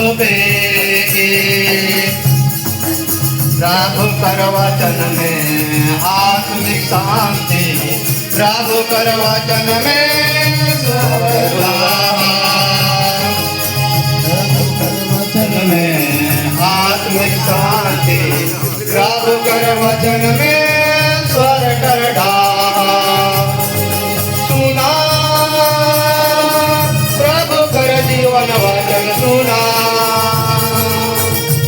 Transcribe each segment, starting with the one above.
शोभेगी। प्रभु कर वचन में आत्मिक शांति, प्रभु कर वचन में स्वर्ग आहार। प्रभु कर वचन में आत्मिक शांति, प्रभु कर वचन में स्वर्ग ढाल। सुना प्रभु कर जीवन वचन सुना,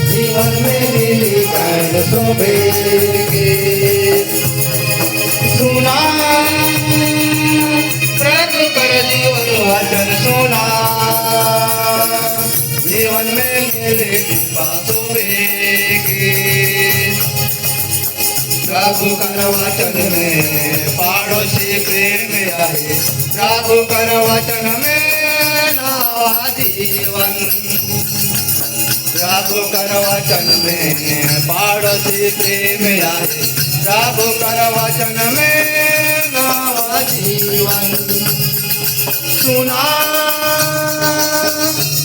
जीवन में मिली कैद शोभेगी। सुना प्रभु कर जीवन वचन सुना, जीवन में मिली शोभेगी। प्रभु कर वचन में पाड़ोसी प्रेम आहे, प्रभु कर वचन में नवा जीवन। प्रभु कर वचन में पाड़ोसी प्रेम आहे, प्रभु कर वचन में नवा जीवन। सुना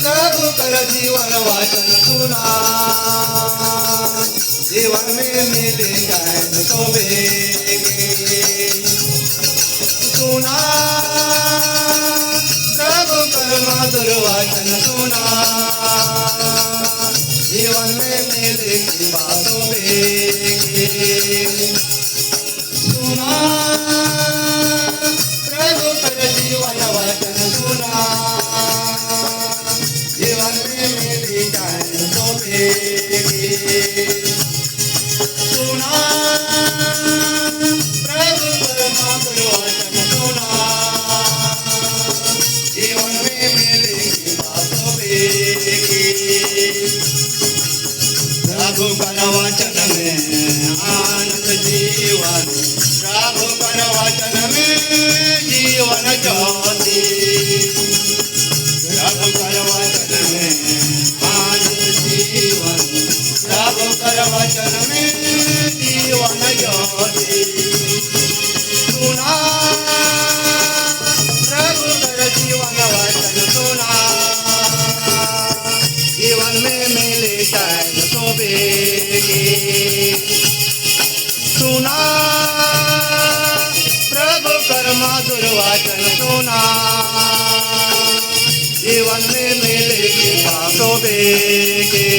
प्रभु कर जीवन वचन सुना, जीवन में मिले कैद शोभेगी। सुना प्रभु कर मधुर वचन सुना, जीवन में मिले कृपा शोभेगी। सुना प्रभु कर जीवन वचन सुना, जीवन में मिले कैद शोभेगी। सुना प्रभु कर मधुर वचन सुना, जीवन में मिले कृपा शोभेगी। प्रभु कर वचन में आनंद जीवन, प्रभु कर वचन में जीवन ज्योति। प्रभु कर वचन में आनंद जीवन, प्रभु कर वचन में जीवन ज्योति। सुना प्रभु कर जीवन वचन सुना, जीवन में मिले कैद शोभेगी। सुना प्रभु कर मधुर वचन सुना, जीवन में मिले कृपा शोभेगी।